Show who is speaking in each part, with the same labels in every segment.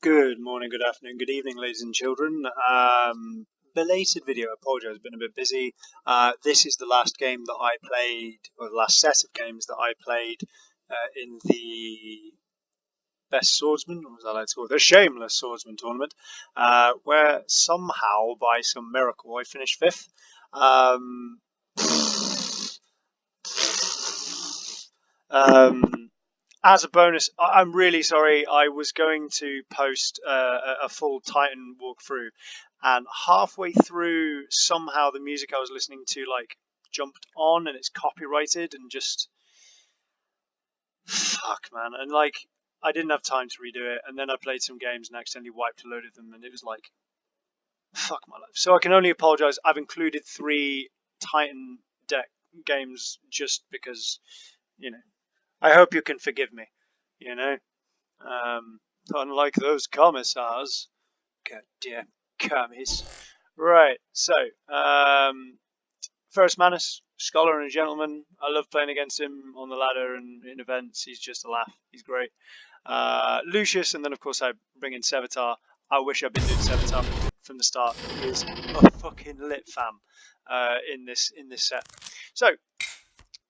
Speaker 1: Good morning, good afternoon, good evening, ladies and children. Belated video, I apologise, been a bit busy. This is the last game that I played, or the last set of games that I played in the Best Swordsman, or was I like to call it? The Shameless Swordsman Tournament, where somehow, by some miracle, I finished 5th. As a bonus, I'm really sorry. I was going to post a full Titan walkthrough, and halfway through, somehow the music I was listening to jumped on, and it's copyrighted, and just fuck, man. And I didn't have time to redo it, and then I played some games and accidentally wiped a load of them, and it was like, fuck my life. So I can only apologise. I've included 3 Titan deck games just because, I hope you can forgive me, unlike those commissars. Goddamn commies. Right, so, first Manus, scholar and a gentleman. I love playing against him on the ladder and in events. He's just a laugh. He's great. Lucius, and then of course I bring in Sevatar. I wish I'd been doing Sevatar from the start. He is a fucking lit fam in this set. So,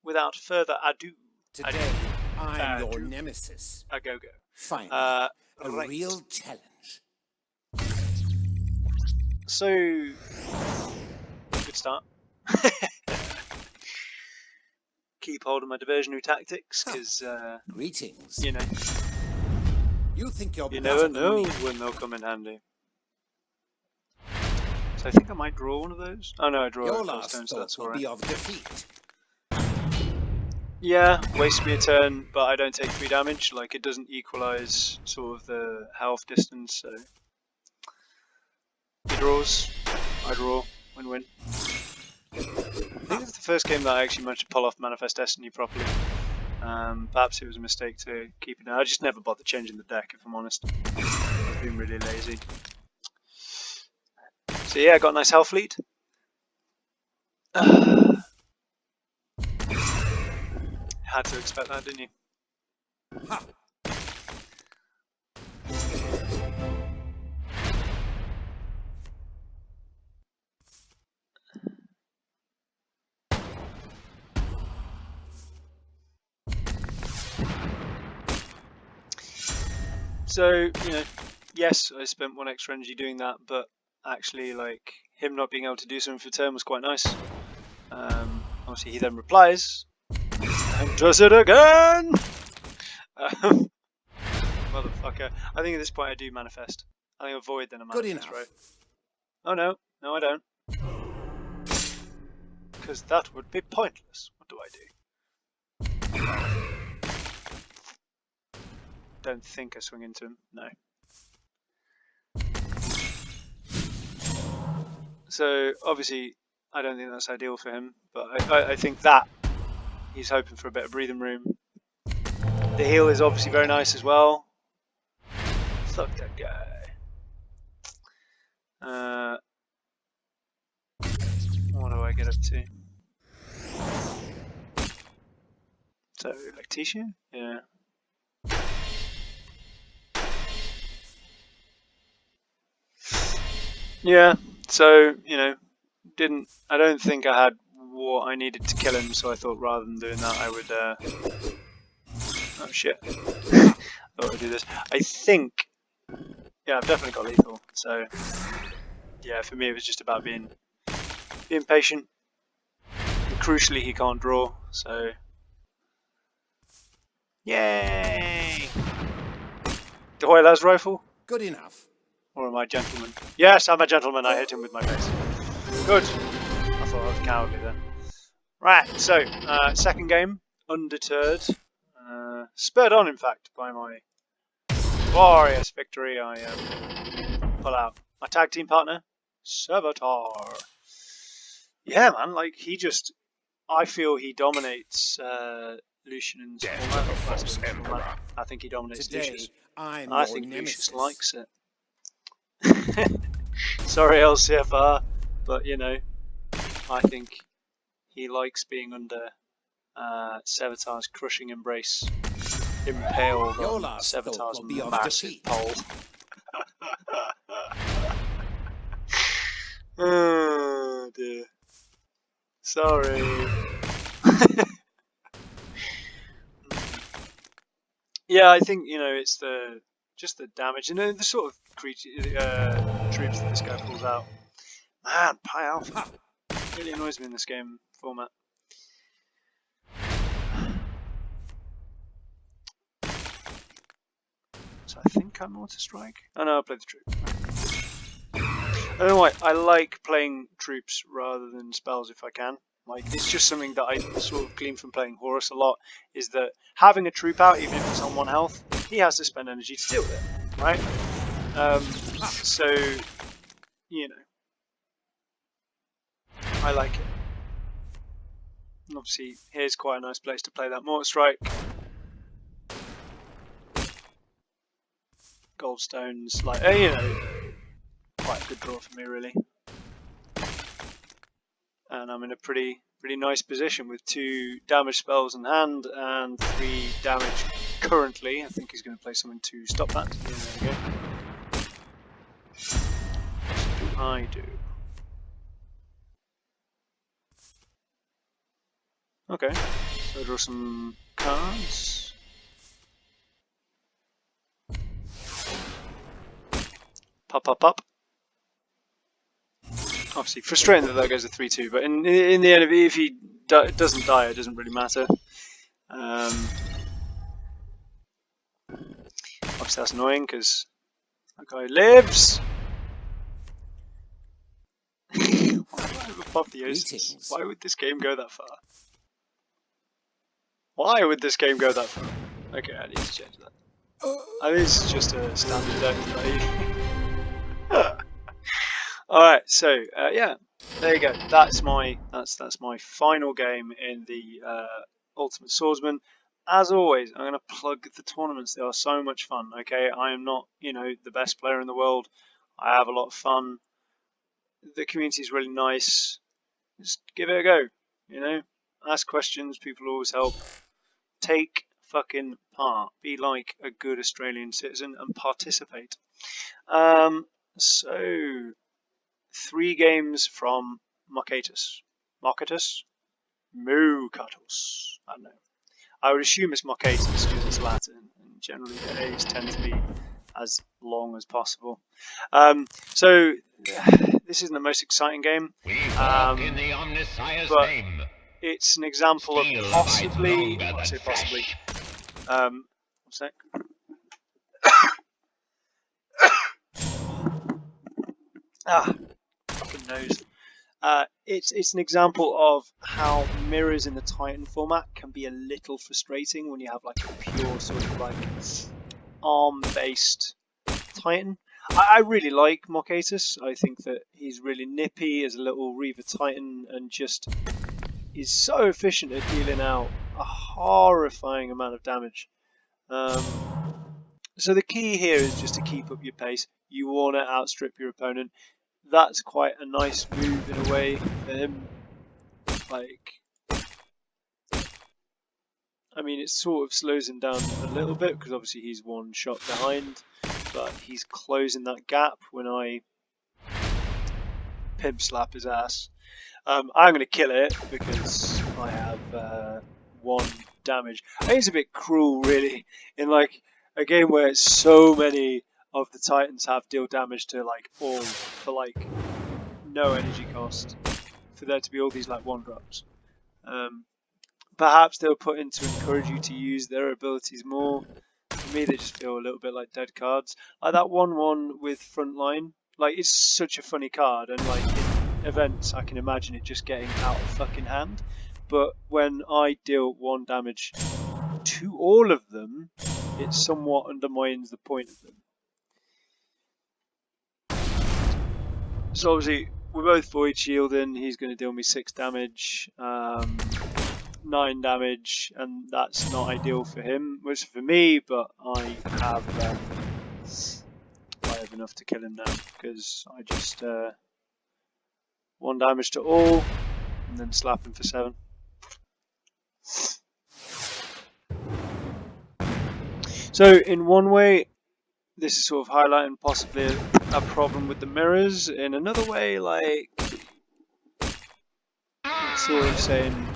Speaker 1: without further ado,
Speaker 2: today I'm your nemesis.
Speaker 1: A go.
Speaker 2: Fine. A real challenge.
Speaker 1: So, good start. Keep hold of my diversionary tactics, because
Speaker 2: greetings.
Speaker 1: You
Speaker 2: think you're
Speaker 1: you never know when they'll come in handy. So I think I might draw one of those. Oh no, I draw
Speaker 2: your
Speaker 1: a
Speaker 2: last
Speaker 1: stone, so
Speaker 2: thought
Speaker 1: that's
Speaker 2: will
Speaker 1: alright.
Speaker 2: be of defeat.
Speaker 1: Yeah, waste me a turn, but I don't take 3 damage. Like, it doesn't equalise sort of the health distance, so he draws, I draw, win-win. I think it's the first game that I actually managed to pull off Manifest Destiny properly. Perhaps it was a mistake to keep it now. I just never bothered changing the deck, if I'm honest. I've been really lazy. So yeah, I got a nice health lead. Had to expect that, didn't you?
Speaker 2: Ha.
Speaker 1: So, yes, I spent 1 extra energy doing that, but actually, him not being able to do something for turn was quite nice. Obviously, he then replies, and does it again! Motherfucker. I think at this point I do manifest. I think a void, then a manifest,
Speaker 2: good enough.
Speaker 1: Right? Oh no, no I don't. Because that would be pointless. What do I do? Don't think I swing into him. No. So obviously, I don't think that's ideal for him, but I think that he's hoping for a bit of breathing room. The heal is obviously very nice as well. Fuck that guy. What do I get up to? So, Lactatia? Yeah. Yeah, so, I don't think I had what I needed to kill him, so I thought rather than doing that I would, oh shit. I thought I'd do this. I think, yeah, I've definitely got lethal, so, yeah, for me it was just about being patient. And crucially, he can't draw, so, yay! Do I las rifle?
Speaker 2: Good enough.
Speaker 1: Or am I a gentleman? Yes, I'm a gentleman. I hit him with my face. Good. I thought I was cowardly then. Right, so, second game, undeterred. Spurred on, in fact, by my glorious victory, I pull out my tag team partner, Sevatar. Yeah, man, I feel he dominates Lucian's format. I think he dominates
Speaker 2: today,
Speaker 1: Lucius.
Speaker 2: I
Speaker 1: think
Speaker 2: nemesis.
Speaker 1: Lucius likes it. Sorry, LCFR, but I think he likes being under Sevatar's crushing embrace, impaled on Sevatar's massive pole. Oh dear. Sorry. Yeah, I think it's just the damage and the sort of creature troops that this guy pulls out. Man, Pi Alpha really annoys me in this game format. So I think I'm Mortar Strike. Oh no, I played the troop. I don't know why. I like playing troops rather than spells if I can. Like, it's just something that I sort of glean from playing Horus a lot, is that having a troop out, even if it's on 1 health, he has to spend energy to deal with it, right? So, I like it. And obviously, here's quite a nice place to play that Mortar Strike. Goldstones, like, quite a good draw for me, really. And I'm in a pretty nice position with 2 damage spells in hand and 3 damage currently. I think he's going to play something to stop that. Yeah, there we go. What do I do? Okay, so draw some cards. Pop, pop, pop. Obviously, frustrating that goes a 3-2, but in the end, if he doesn't die, it doesn't really matter. Obviously, that's annoying because that guy lives. Why would I ever pop the Osis? Why would this game go that far? Why would this game go that far? Okay, I need to change that. I mean, it's just a standard deck. Alright, so yeah, there you go. That's my final game in the Ultimate Swordsman. As always, I'm going to plug the tournaments. They are so much fun. Okay, I am not the best player in the world. I have a lot of fun. The community is really nice. Just give it a go. Ask questions. People always help. Take fucking part. Be like a good Australian citizen and participate. So 3 games from Mocatus. Mocatus? Mocatus. I don't know. I would assume it's Mocatus because it's Latin, and generally the A's tend to be as long as possible. So this isn't the most exciting game, but it's an example of possibly. I say possibly. What's that? Fucking nose. It's an example of how mirrors in the Titan format can be a little frustrating when you have like a pure sort of like arm-based Titan. I really like Mocatus. I think that he's really nippy as a little Reaver Titan and just is so efficient at dealing out a horrifying amount of damage. So the key here is just to keep up your pace. You want to outstrip your opponent. That's quite a nice move in a way for him. Like, I mean, it sort of slows him down a little bit because obviously he's 1 shot behind, but he's closing that gap when I pimp slap his ass. I'm going to kill it because I have 1 damage. I think it's a bit cruel, really, in like a game where so many of the Titans have deal damage to like all for like no energy cost, for there to be all these like 1-drops. Perhaps they were put in to encourage you to use their abilities more. For me, they just feel a little bit like dead cards. Like that 1-1 with Frontline. Like, it's such a funny card, and like in events, I can imagine it just getting out of fucking hand. But when I deal 1 damage to all of them, it somewhat undermines the point of them. So obviously, we're both void shielding. He's going to deal me 6 damage. 9 damage, and that's not ideal for him, which for me, but I have enough to kill him now because I just 1 damage to all and then slap him for 7. So in one way, this is sort of highlighting possibly a problem with the mirrors. In another way, like, it's sort of saying,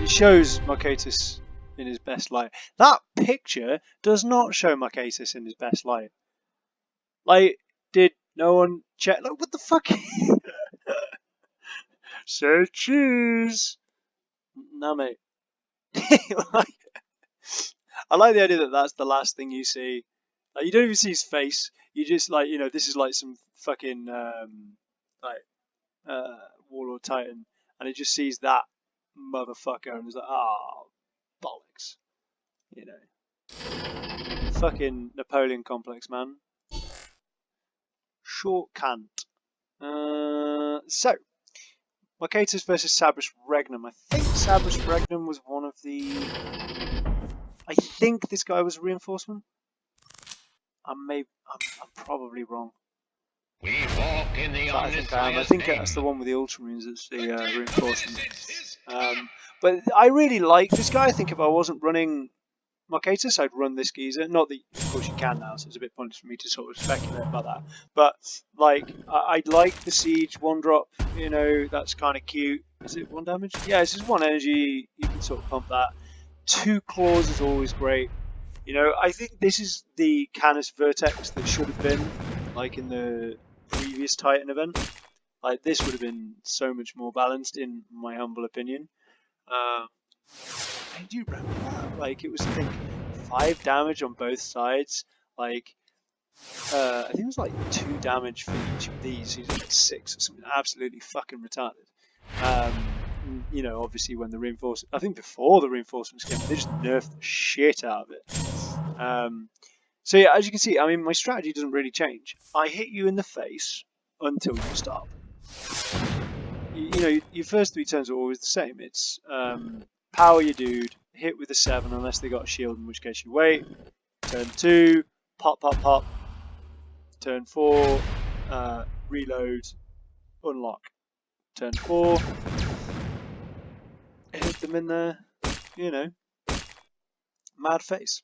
Speaker 1: it shows Marcatus in his best light. That picture does not show Marcatus in his best light. Like, did no one check? Like, what the fuck? Say cheese. Nah, mate. Like, I like the idea that that's the last thing you see. Like, you don't even see his face. You just, like, you know, this is like some fucking like Warlord Titan, and it just sees that motherfucker and is like, oh, bollocks. You know, fucking Napoleon complex, man. Short cunt. So, Marcatus versus Sabrus Regnum. I think Sabrus Regnum was one of the. I think this guy was a reinforcement. I'm probably wrong.
Speaker 3: We walk in the
Speaker 1: I think I am. I think that's the one with the Ultramarines that's the reinforcement. But I really like this guy. I think if I wasn't running Marcatus, I'd run this geezer. Not that, of course, you can now, so it's a bit pointless for me to sort of speculate about that. But, like, I'd like the Siege 1-drop, you know, that's kind of cute. Is it 1 damage? Yeah, it's just 1 energy. You can sort of pump that. 2 claws is always great. You know, I think this is the Canis Vertex that should have been, like, in the previous Titan event. Like, this would have been so much more balanced, in my humble opinion. I do remember that. Like, it was, I think, 5 damage on both sides. Like, I think it was like 2 damage for each of these. He's like 6 or something absolutely fucking retarded. You know, obviously when the reinforcements, I think before the reinforcements came, they just nerfed the shit out of it. So yeah, as you can see, I mean, my strategy doesn't really change. I hit you in the face until you stop. You know, your first 3 turns are always the same. It's power your dude, hit with a 7 unless they got a shield, in which case you wait. Turn 2, pop, pop, pop. Turn 4, reload, unlock. Turn 4, hit them in the, you know, mad face.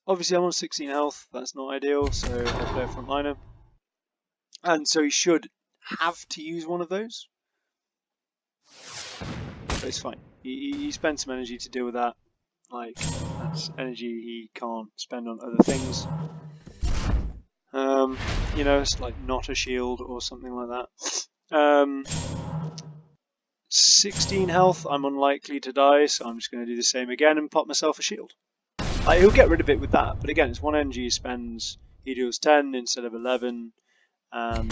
Speaker 1: Obviously I'm on 16 health, that's not ideal, so I'll play a frontliner. And so he should have to use one of those. But it's fine. He spent some energy to deal with that. Like, that's energy he can't spend on other things. You know, it's like not a shield or something like that. 16 health, I'm unlikely to die, so I'm just going to do the same again and pop myself a shield. He'll get rid of it with that, but again, it's 1 energy he spends. He deals 10 instead of 11, and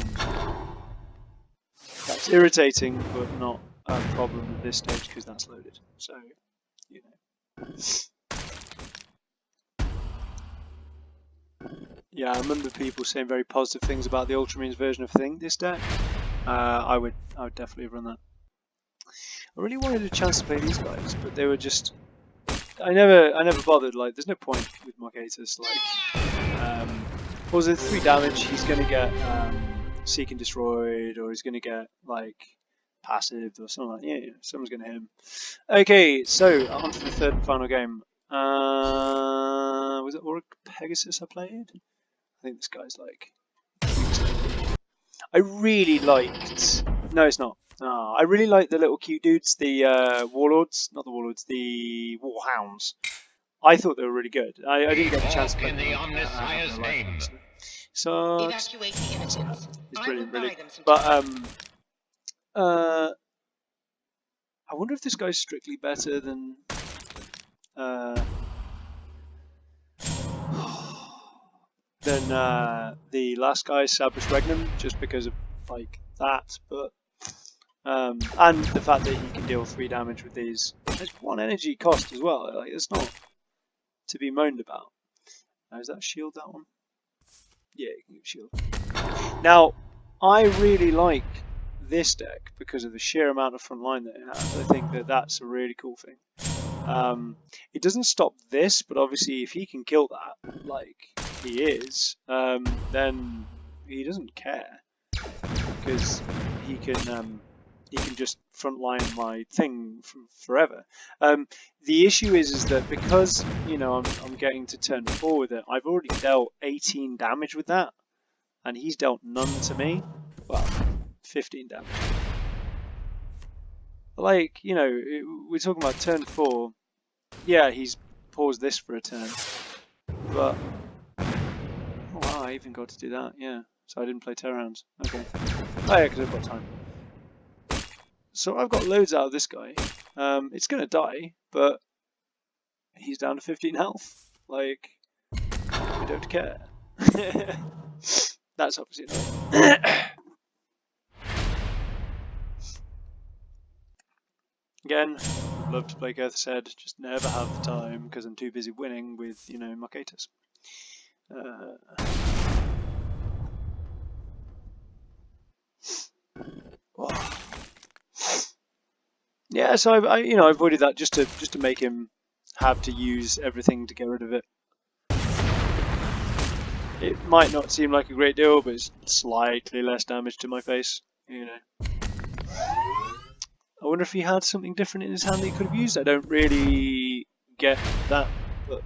Speaker 1: that's irritating, but not a problem at this stage because that's loaded. So, you know. Yeah, I remember people saying very positive things about the Ultramarines version of this deck. I would definitely run that. I really wanted a chance to play these guys, but they were just. I never bothered. Like, there's no point with Marcatus. Like, was it 3 damage? He's gonna get Seek and Destroyed, or he's gonna get like passive or something like that. Yeah, someone's gonna hit him. Okay, so on to the 3rd and final game. Was it Auric Pegasus I played? I think this guy's like. I really liked. No, it's not. Oh, I really like the little cute dudes, the warlords, not the warlords, the warhounds. I thought they were really good. I didn't get the chance to play them. So
Speaker 4: Evacuate the engines.
Speaker 1: it's brilliant, really. But I wonder if this guy's strictly better than the last guy, Sabrus Regnum, just because of like that, but. And the fact that he can deal 3 damage with these. There's 1 energy cost as well. Like, it's not to be moaned about. Is that shield, that one? Yeah, you can give shield. Now, I really like this deck because of the sheer amount of front line that it has. I think that that's a really cool thing. It doesn't stop this, but obviously if he can kill that, like he is, then he doesn't care. Because he can he can just frontline my thing forever. The issue is that because I'm getting to turn 4 with it, I've already dealt 18 damage with that, and he's dealt none to me. Well, 15 damage. Like, we're talking about turn 4. Yeah, he's paused this for a turn, but oh wow, I even got to do that. Yeah, so I didn't play Terror Hounds. Okay. Oh yeah, because I've got time. So I've got loads out of this guy. It's gonna die, but he's down to 15 health. Like, I don't care. That's obviously not. Again, I'd love to play Earth's Head, just never have the time because I'm too busy winning with, Marcatus. Oh. Yeah, so I avoided that just to make him have to use everything to get rid of it. It might not seem like a great deal, but it's slightly less damage to my face. I wonder if he had something different in his hand that he could have used. I don't really get that, but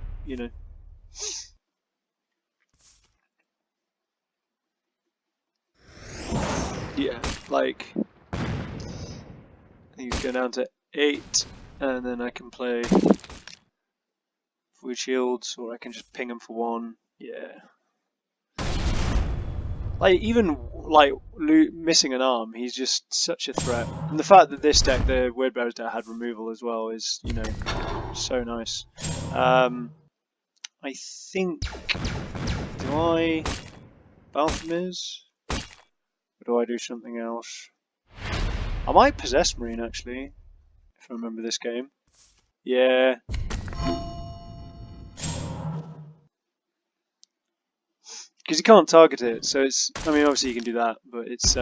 Speaker 1: yeah, like I think he's going down to 8, and then I can play with shields, or I can just ping him for 1. Yeah. Like, even like missing an arm, he's just such a threat. And the fact that this deck, the Wordbearers deck, had removal as well is, so nice. I think, do I Balthamirs? Or do I do something else? I might possess Marine actually, if I remember this game. Yeah. Because you can't target it, so it's. I mean, obviously you can do that, but it's.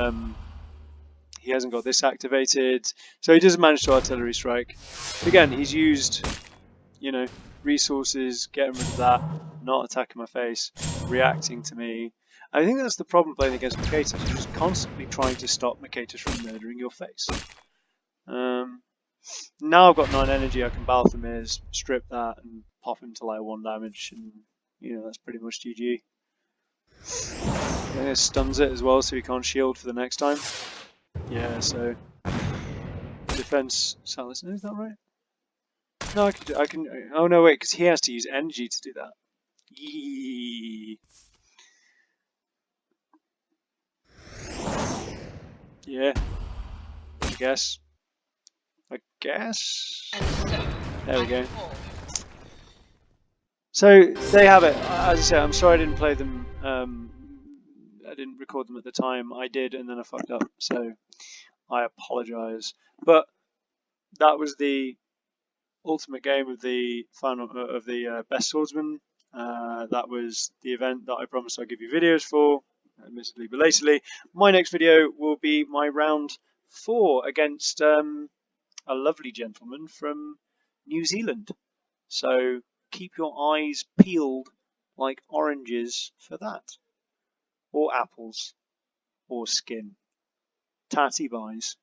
Speaker 1: He hasn't got this activated, so he doesn't manage to artillery strike. But again, he's used, resources, getting rid of that, not attacking my face, reacting to me. I think that's the problem playing against Mercatus. You're just constantly trying to stop Mercatus from murdering your face. Now I've got 9 energy, I can Balthamirs, strip that, and pop him to like 1 damage, and that's pretty much GG. I think it stuns it as well, so he can't shield for the next time. Yeah, so defense. Is that right? No, I can. Oh no, wait, because he has to use energy to do that. Yee. Yeah. I guess. There we go. So there you have it. As I said, I'm sorry I didn't play them. I didn't record them at the time. I did, and then I fucked up. So I apologise. But that was the ultimate game of the final of the best swordsman. That was the event that I promised I'd give you videos for, admittedly belatedly. My next video will be my round 4 against a lovely gentleman from New Zealand. So keep your eyes peeled like oranges for that. Or apples. Or skin. Tatty buys.